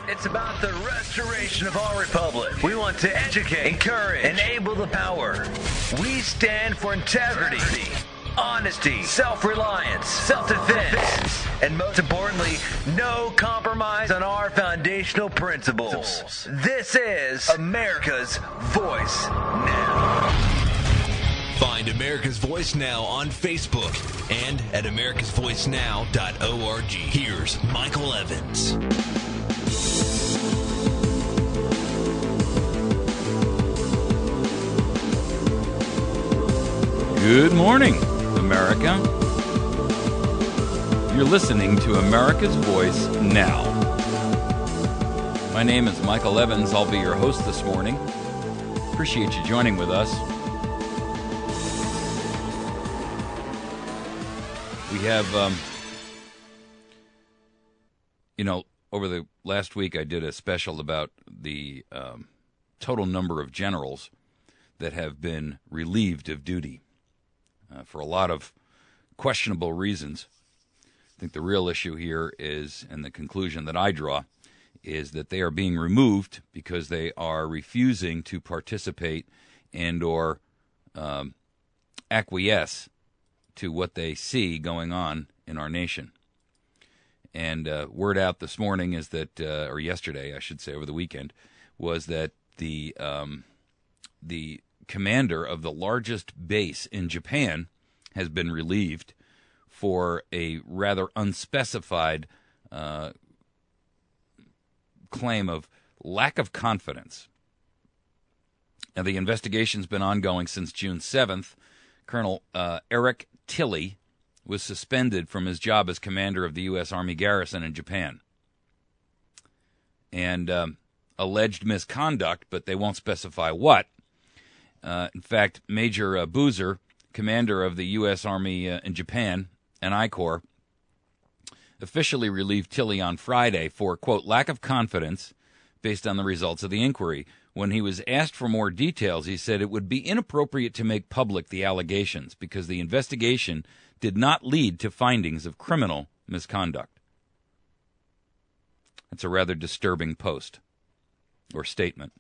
It's about the restoration of our republic. We want to educate, encourage, enable the power. We stand for integrity, honesty, self-reliance, self-defense, and most importantly, no compromise on our foundational principles. This is America's Voice Now. Find America's Voice Now on Facebook and at americasvoicenow.org. Here's Michael Evans. Good morning, America. You're listening to America's Voice Now. My name is Michael Evans. I'll be your host this morning. Appreciate you joining with us. We have, over the last week I did a special about the total number of generals that have been relieved of duty for a lot of questionable reasons. I think the real issue here is, and the conclusion that I draw, is that they are being removed because they are refusing to participate and or acquiesce to what they see going on in our nation. And word out this morning is that, or yesterday, I should say, over the weekend, was that the commander of the largest base in Japan has been relieved for a rather unspecified claim of lack of confidence. Now, the investigation's been ongoing since June 7th. Colonel Eric Tilley was suspended from his job as commander of the U.S. Army garrison in Japan. And alleged misconduct, but they won't specify what. In fact, Major Boozer, commander of the U.S. Army in Japan, and I Corps, officially relieved Tilley on Friday for, quote, lack of confidence based on the results of the inquiry. When he was asked for more details, he said it would be inappropriate to make public the allegations because the investigation did not lead to findings of criminal misconduct. That's a rather disturbing post or statement.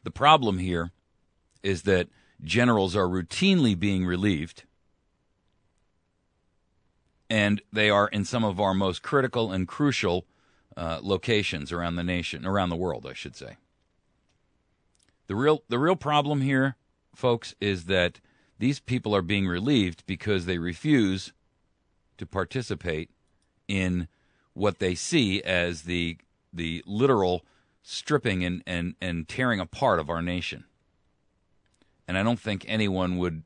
The problem here is that generals are routinely being relieved, and they are in some of our most critical and crucial locations around the nation, around the world, I should say. The real problem here, folks, is that these people are being relieved because they refuse to participate in what they see as the literal stripping and tearing apart of our nation. And I don't think anyone would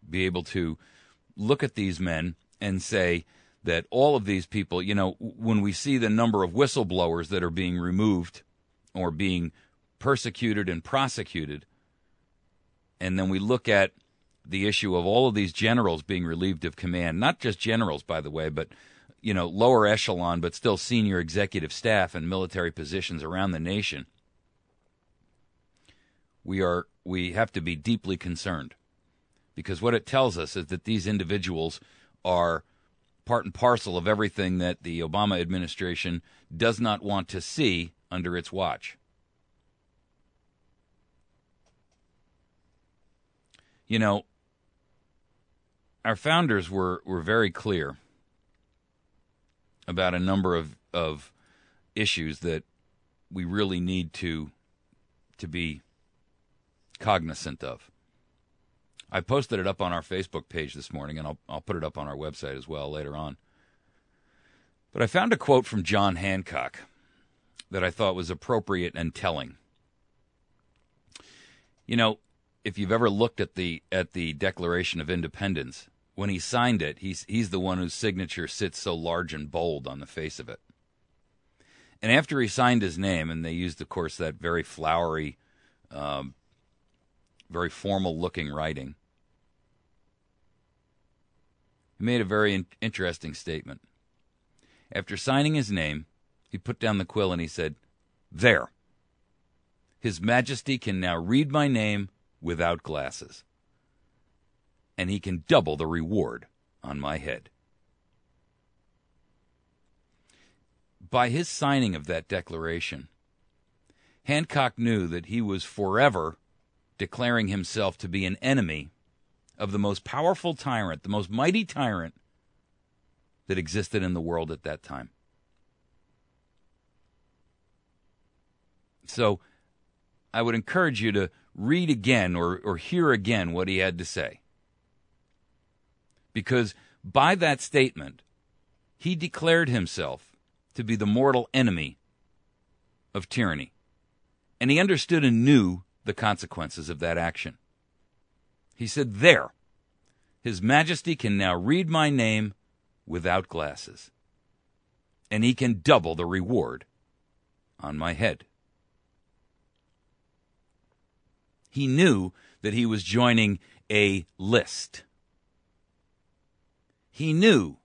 be able to look at these men and say that all of these people, when we see the number of whistleblowers that are being removed or being persecuted and prosecuted, and then we look at the issue of all of these generals being relieved of command, not just generals, by the way, but lower echelon, but still senior executive staff and military positions around the nation, we have to be deeply concerned, because what it tells us is that these individuals are part and parcel of everything that the Obama administration does not want to see under its watch. Our founders were very clear about a number of issues that we really need to be cognizant of. I posted it up on our Facebook page this morning, and I'll put it up on our website as well later on. But I found a quote from John Hancock that I thought was appropriate and telling. If you've ever looked at the Declaration of Independence, when he signed it, he's the one whose signature sits so large and bold on the face of it. And after he signed his name, and they used, of course, that very flowery, very formal-looking writing, he made a very interesting statement. After signing his name, he put down the quill and he said, "There. His Majesty can now read my name without glasses, and he can double the reward on my head." by his signing of that declaration, Hancock knew that he was forever declaring himself to be an enemy of the most powerful tyrant, the most mighty tyrant that existed in the world at that time. So I would encourage you to read again or hear again what he had to say. Because by that statement, he declared himself to be the mortal enemy of tyranny. And he understood and knew the consequences of that action. He said, "There, His Majesty can now read my name without glasses, and he can double the reward on my head." He knew that he was joining a list. He knew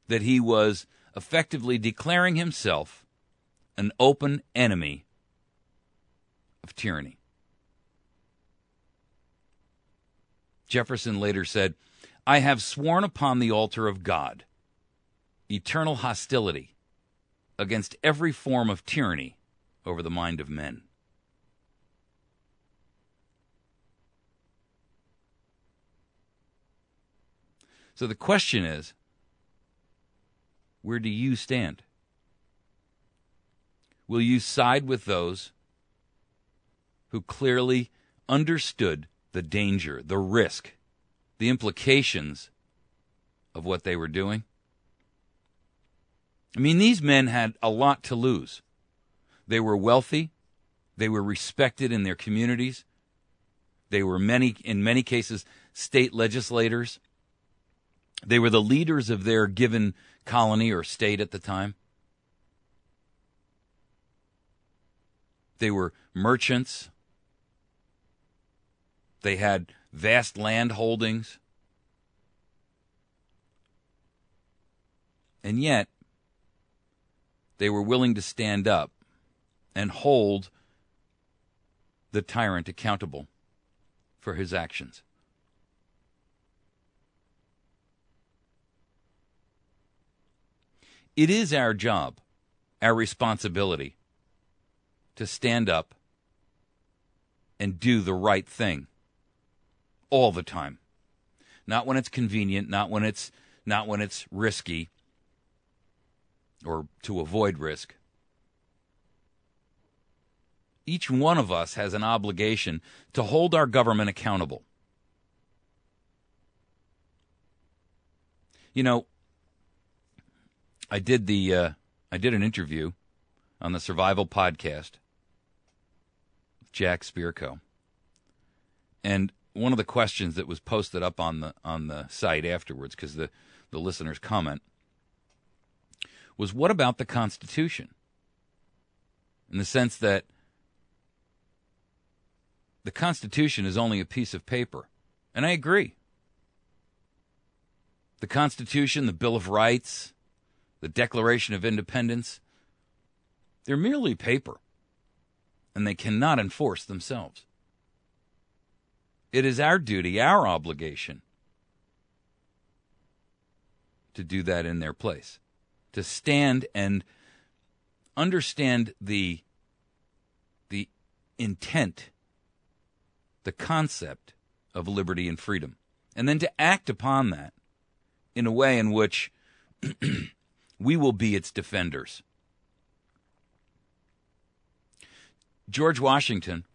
that he was effectively declaring himself an open enemy of tyranny. Jefferson later said, "I have sworn upon the altar of God eternal hostility against every form of tyranny over the mind of men." So the question is, where do you stand? Will you side with those who clearly understood the danger, the risk, the implications of what they were doing? I mean, these men had a lot to lose. They were wealthy. They were respected in their communities. They were in many cases, state legislators. They were the leaders of their given colony or state at the time. They were merchants. They had vast land holdings. And yet, they were willing to stand up and hold the tyrant accountable for his actions. It is our job, our responsibility, to stand up and do the right thing all the time. Not when it's convenient, not when it's risky or to avoid risk. Each one of us has an obligation to hold our government accountable. You know, I did an interview on the Survival Podcast with Jack Spirko, and one of the questions that was posted up on the site afterwards, because the listeners comment, was, what about the Constitution? In the sense that the Constitution is only a piece of paper, and I agree. The Constitution, the Bill of Rights, the Declaration of Independence, they're merely paper, and they cannot enforce themselves. It is our duty, our obligation, to do that in their place, to stand and understand the intent, the concept of liberty and freedom, and then to act upon that in a way in which we will be its defenders. George Washington,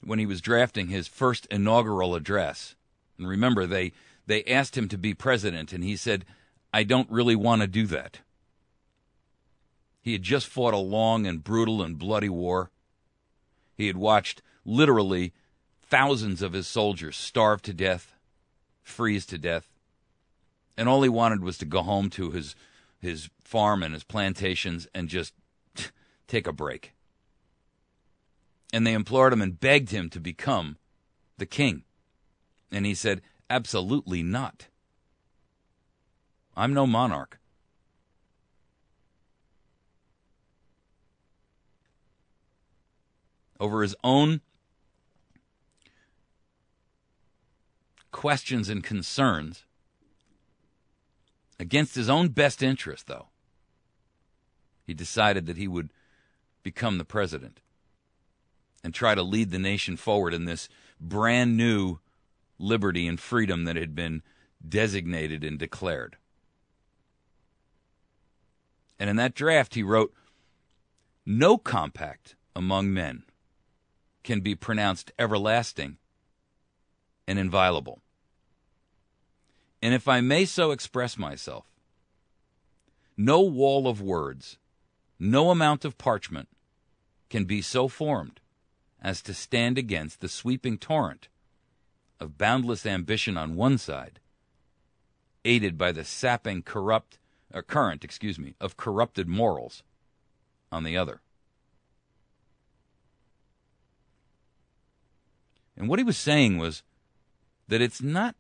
when he was drafting his first inaugural address, and remember, they asked him to be president, and he said, "I don't really want to do that." He had just fought a long and brutal and bloody war. He had watched literally thousands of his soldiers starve to death, freeze to death, and all he wanted was to go home to his farm and his plantations and just take a break. And they implored him and begged him to become the king. And he said, "Absolutely not. I'm no monarch." Over his own questions and concerns, against his own best interest, though, he decided that he would become the president and try to lead the nation forward in this brand new liberty and freedom that had been designated and declared. And in that draft, he wrote, "No compact among men can be pronounced everlasting and inviolable. And if I may so express myself, no wall of words, no amount of parchment can be so formed as to stand against the sweeping torrent of boundless ambition on one side, aided by the sapping current of corrupted morals on the other." And what he was saying was that it's not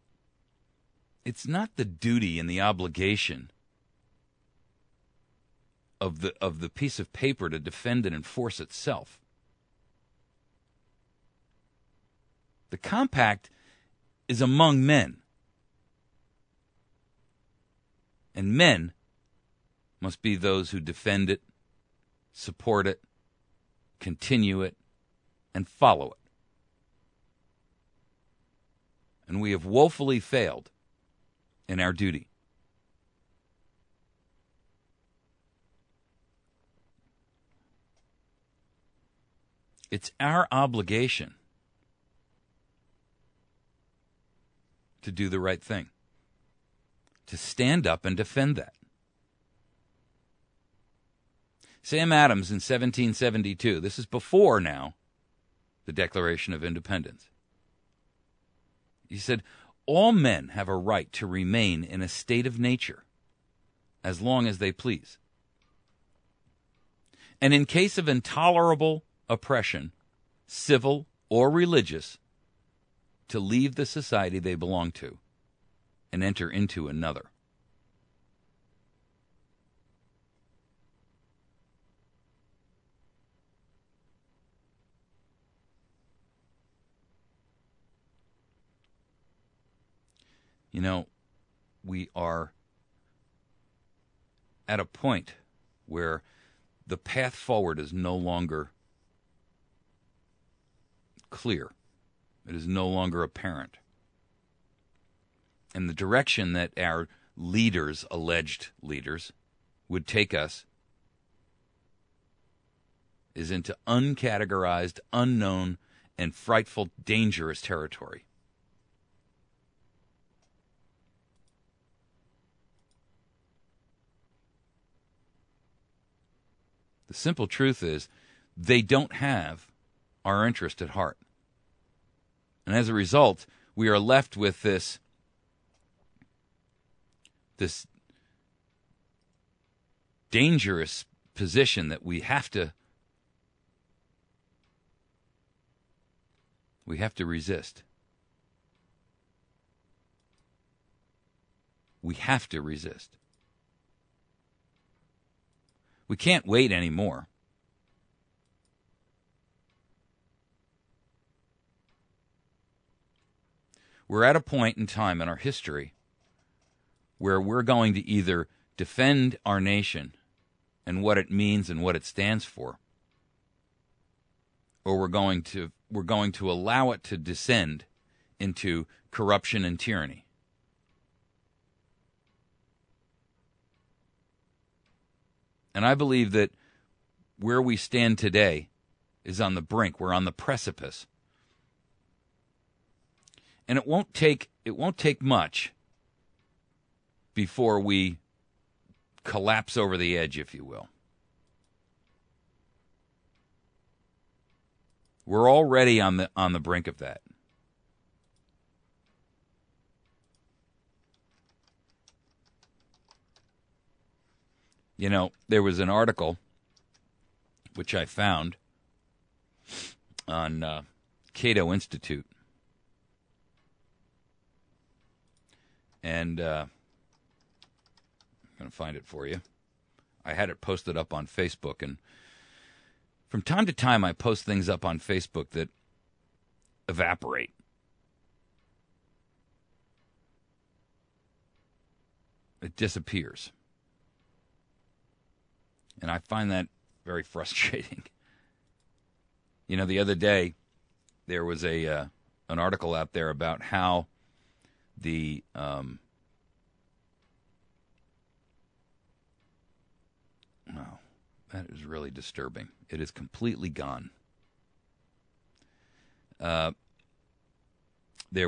the duty and the obligation of the piece of paper to defend and enforce itself. The compact is among men. And men must be those who defend it, support it, continue it, and follow it. And we have woefully failed in our duty. It's our obligation to do the right thing, to stand up and defend that. Sam Adams in 1772, this is before now the Declaration of Independence. He said, "All men have a right to remain in a state of nature as long as they please. And in case of intolerable oppression, civil or religious, to leave the society they belong to and enter into another." You know, we are at a point where the path forward is no longer clear. It is no longer apparent. And the direction that our leaders, alleged leaders, would take us is into uncategorized, unknown, and frightful, dangerous territory. The simple truth is they don't have our interest at heart. And as a result, we are left with this dangerous position that we have to resist. We have to resist. We can't wait anymore. We're at a point in time in our history where we're going to either defend our nation and what it means and what it stands for, or we're going to allow it to descend into corruption and tyranny. And I believe that where we stand today is on the brink. We're on the precipice. And it won't take much before we collapse over the edge, if you will. We're already on the brink of that. You know, there was an article which I found on Cato Institute. And I'm going to find it for you. I had it posted up on Facebook, and from time to time I post things up on Facebook that evaporate. It disappears. And I find that very frustrating. You know, the other day, there was an article out there about how the wow, that is really disturbing. It is completely gone. There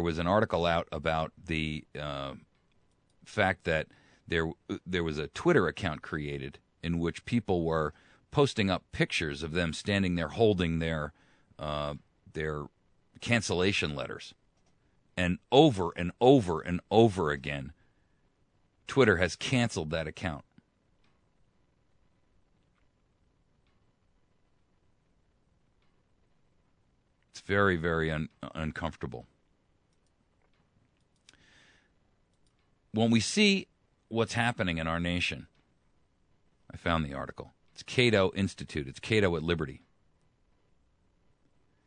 was an article out about the fact that there was a Twitter account created in which people were posting up pictures of them standing there holding their cancellation letters. And over and over and over again, Twitter has canceled that account. It's very, very uncomfortable. When we see what's happening in our nation, I found the article. It's Cato Institute. It's Cato at Liberty.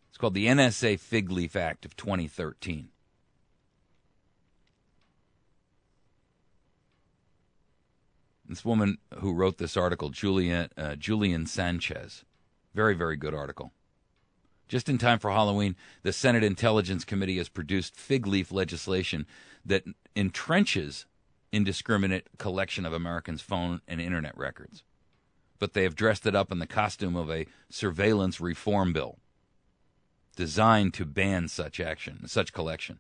It's called the NSA Fig Leaf Act of 2013. This woman who wrote this article, Julian Sanchez, very, very good article. Just in time for Halloween, the Senate Intelligence Committee has produced fig leaf legislation that entrenches indiscriminate collection of Americans' phone and internet records. But they have dressed it up in the costume of a surveillance reform bill designed to ban such collection.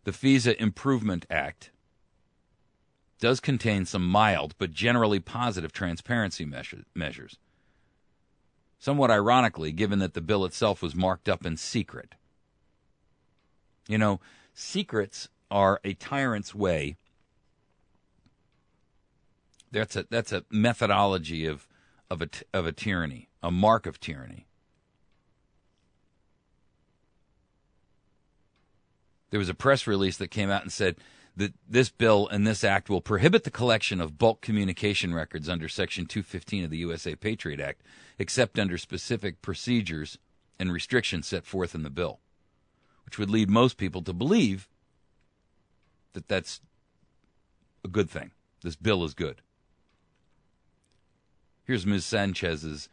The FISA Improvement Act does contain some mild but generally positive transparency measures. Somewhat ironically, given that the bill itself was marked up in secret. You know, secrets are a tyrant's way. That's a methodology of a tyranny, a mark of tyranny. There was a press release that came out and said that this bill and this act will prohibit the collection of bulk communication records under Section 215 of the USA Patriot Act, except under specific procedures and restrictions set forth in the bill, which would lead most people to believe that that's a good thing. This bill is good. Here's Ms. Sanchez's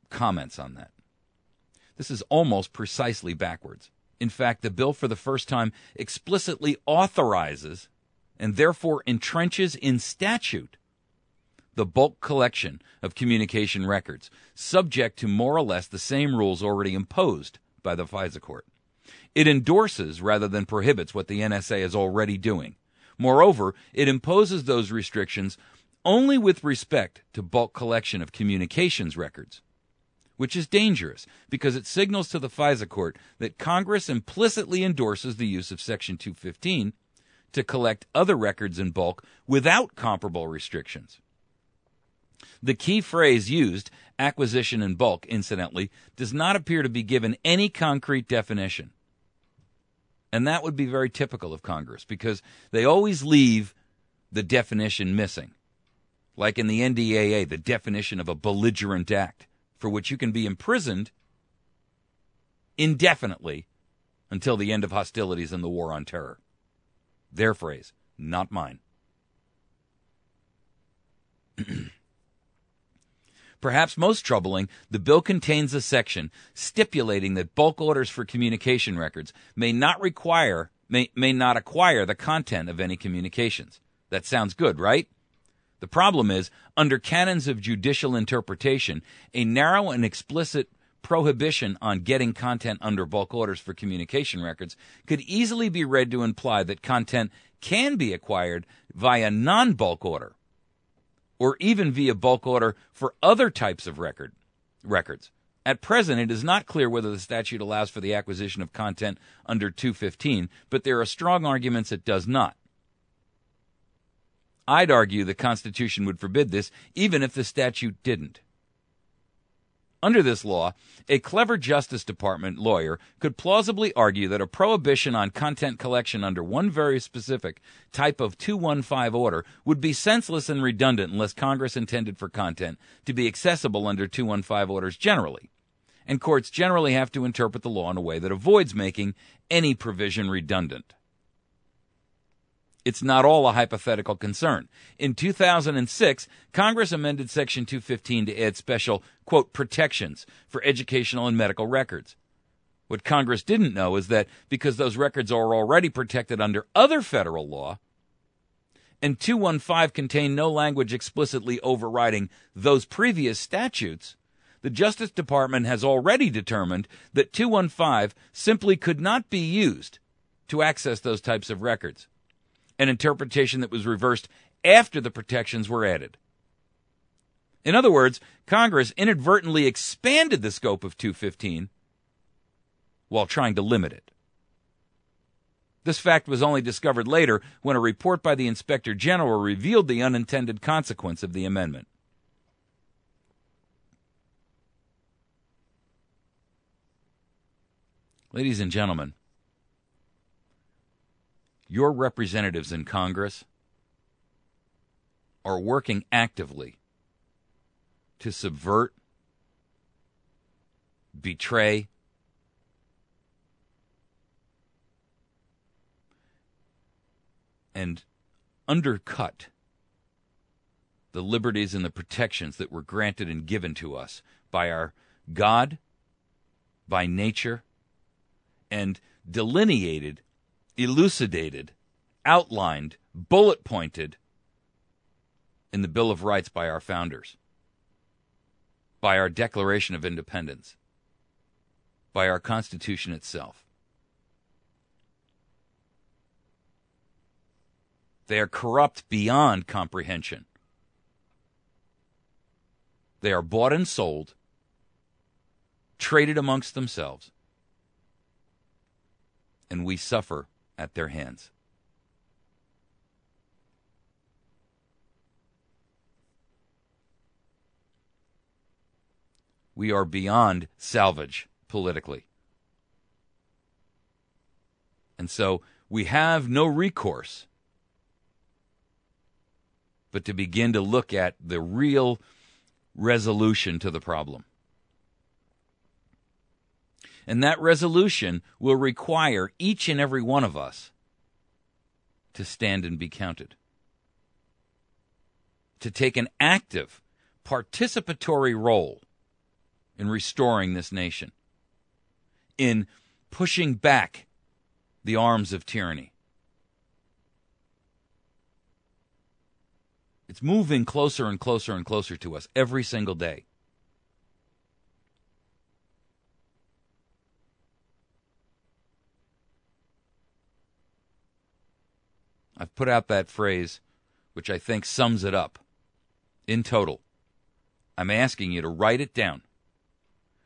comments on that. This is almost precisely backwards. In fact, the bill for the first time explicitly authorizes and therefore entrenches in statute the bulk collection of communication records, subject to more or less the same rules already imposed by the FISA court. It endorses rather than prohibits what the NSA is already doing. Moreover, it imposes those restrictions only with respect to bulk collection of communications records, which is dangerous because it signals to the FISA court that Congress implicitly endorses the use of Section 215 to collect other records in bulk without comparable restrictions. The key phrase used, acquisition in bulk, incidentally, does not appear to be given any concrete definition. And that would be very typical of Congress because they always leave the definition missing. Like in the NDAA, the definition of a belligerent act, for which you can be imprisoned indefinitely until the end of hostilities and the war on terror. Their phrase, not mine. Perhaps most troubling, the bill contains a section stipulating that bulk orders for communication records may not acquire the content of any communications. That sounds good, right? The problem is, under canons of judicial interpretation, a narrow and explicit prohibition on getting content under bulk orders for communication records could easily be read to imply that content can be acquired via non-bulk order, or even via bulk order for other types of records. At present, it is not clear whether the statute allows for the acquisition of content under 215, but there are strong arguments it does not. I'd argue the Constitution would forbid this, even if the statute didn't. Under this law, a clever Justice Department lawyer could plausibly argue that a prohibition on content collection under one very specific type of 215 order would be senseless and redundant unless Congress intended for content to be accessible under 215 orders generally. And courts generally have to interpret the law in a way that avoids making any provision redundant. It's not all a hypothetical concern. In 2006, Congress amended Section 215 to add special, quote, protections for educational and medical records. What Congress didn't know is that because those records are already protected under other federal law, and 215 contained no language explicitly overriding those previous statutes, the Justice Department has already determined that 215 simply could not be used to access those types of records, an interpretation that was reversed after the protections were added. In other words, Congress inadvertently expanded the scope of 215 while trying to limit it. This fact was only discovered later when a report by the Inspector General revealed the unintended consequence of the amendment. Ladies and gentlemen, your representatives in Congress are working actively to subvert, betray, and undercut the liberties and the protections that were granted and given to us by our God, by nature, and delineated, elucidated, outlined, bullet-pointed in the Bill of Rights by our founders, by our Declaration of Independence, by our Constitution itself. They are corrupt beyond comprehension. They are bought and sold, traded amongst themselves, and we suffer at their hands. We are beyond salvage politically. And so we have no recourse but to begin to look at the real resolution to the problem. And that resolution will require each and every one of us to stand and be counted, to take an active, participatory role in restoring this nation, in pushing back the arms of tyranny. It's moving closer and closer and closer to us every single day. I've put out that phrase, which I think sums it up in total. I'm asking you to write it down.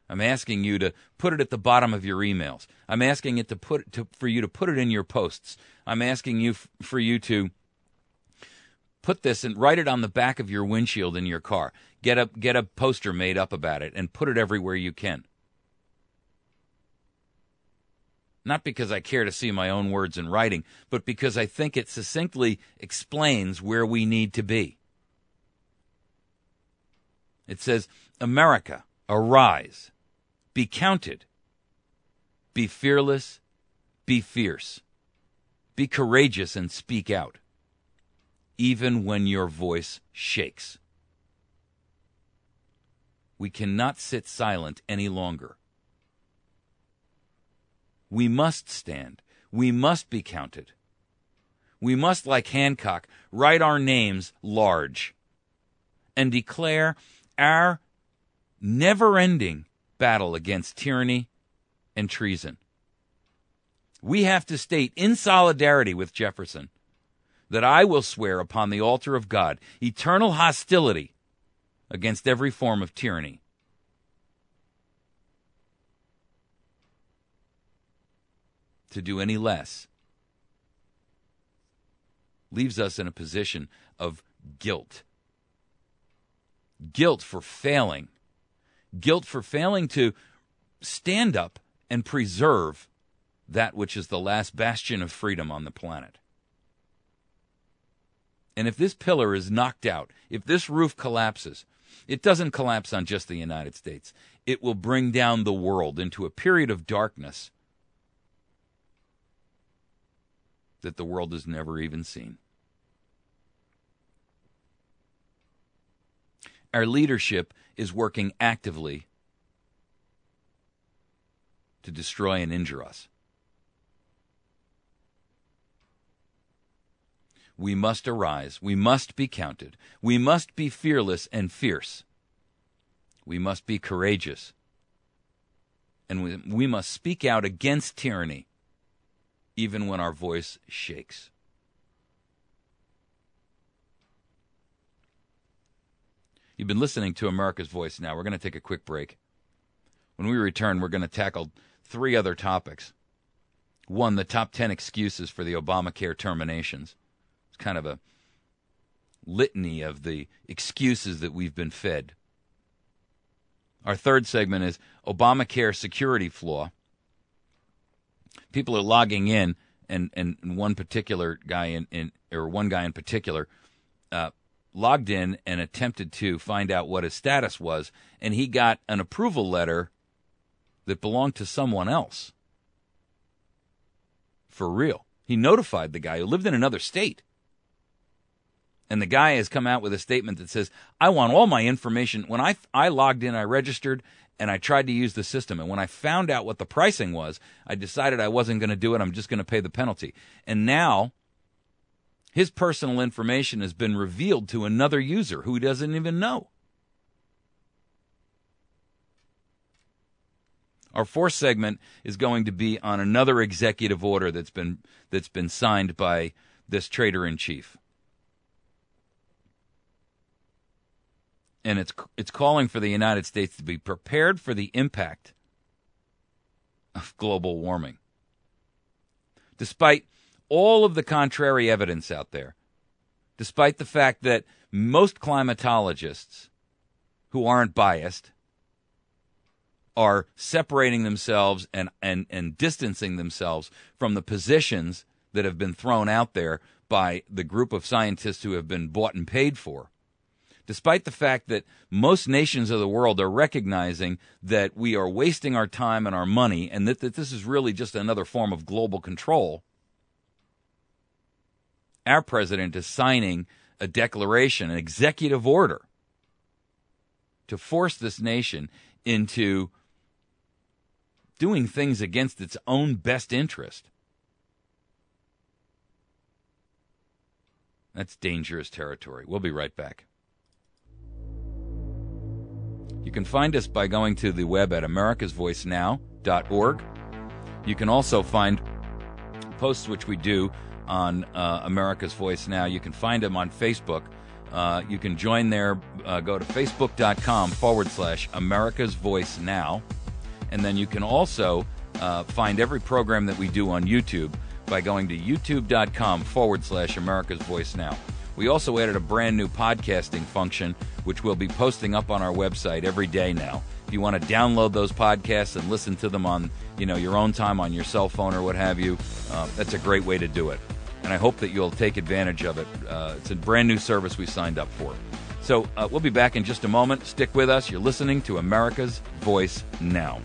I'm asking you to put it at the bottom of your emails. I'm asking it for you to put it in your posts. I'm asking you for you to put this and write it on the back of your windshield in your car. Get a poster made up about it and put it everywhere you can. Not because I care to see my own words in writing, but because I think it succinctly explains where we need to be. It says, America, arise, be counted, be fearless, be fierce, be courageous and speak out, even when your voice shakes. We cannot sit silent any longer. We must stand. We must be counted. We must, like Hancock, write our names large and declare our never-ending battle against tyranny and treason. We have to state in solidarity with Jefferson that I will swear upon the altar of God eternal hostility against every form of tyranny. To do any less leaves us in a position of guilt. Guilt for failing. Guilt for failing to stand up and preserve that which is the last bastion of freedom on the planet. And if this pillar is knocked out, if this roof collapses, it doesn't collapse on just the United States. It will bring down the world into a period of darkness that the world has never even seen. Our leadership is working actively to destroy and injure us. We must arise. We must be counted. We must be fearless and fierce. We must be courageous. And we must speak out against tyranny, even when our voice shakes. You've been listening to America's Voice Now. We're going to take a quick break. When we return, we're going to tackle 3 other topics. 1, the top 10 excuses for the Obamacare terminations. It's kind of a litany of the excuses that we've been fed. Our 3rd segment is Obamacare security flaw. People are logging in, and one particular guy one guy in particular logged in and attempted to find out what his status was, and he got an approval letter that belonged to someone else. For real. He notified the guy who lived in another state. And the guy has come out with a statement that says, I want all my information. When I logged in, I registered, and I tried to use the system. And when I found out what the pricing was, I decided I wasn't going to do it. I'm just going to pay the penalty. And now his personal information has been revealed to another user who he doesn't even know. Our 4th segment is going to be on another executive order that's been signed by this traitor-in-chief. And it's calling for the United States to be prepared for the impact of global warming. Despite all of the contrary evidence out there, despite the fact that most climatologists who aren't biased are separating themselves and distancing themselves from the positions that have been thrown out there by the group of scientists who have been bought and paid for, despite the fact that most nations of the world are recognizing that we are wasting our time and our money and that this is really just another form of global control, our president is signing a declaration, an executive order, to force this nation into doing things against its own best interest. That's dangerous territory. We'll be right back. You can find us by going to the web at americasvoicenow.org. You can also find posts which we do on America's Voice Now. You can find them on Facebook. You can join there. Go to facebook.com/America's Voice Now. And then you can also find every program that we do on YouTube by going to youtube.com/America's Voice Now. We also added a brand new podcasting function, which we'll be posting up on our website every day now. If you want to download those podcasts and listen to them on your own time on your cell phone or what have you, that's a great way to do it. And I hope that you'll take advantage of it. It's a brand new service we signed up for. So we'll be back in just a moment. Stick with us. You're listening to America's Voice Now.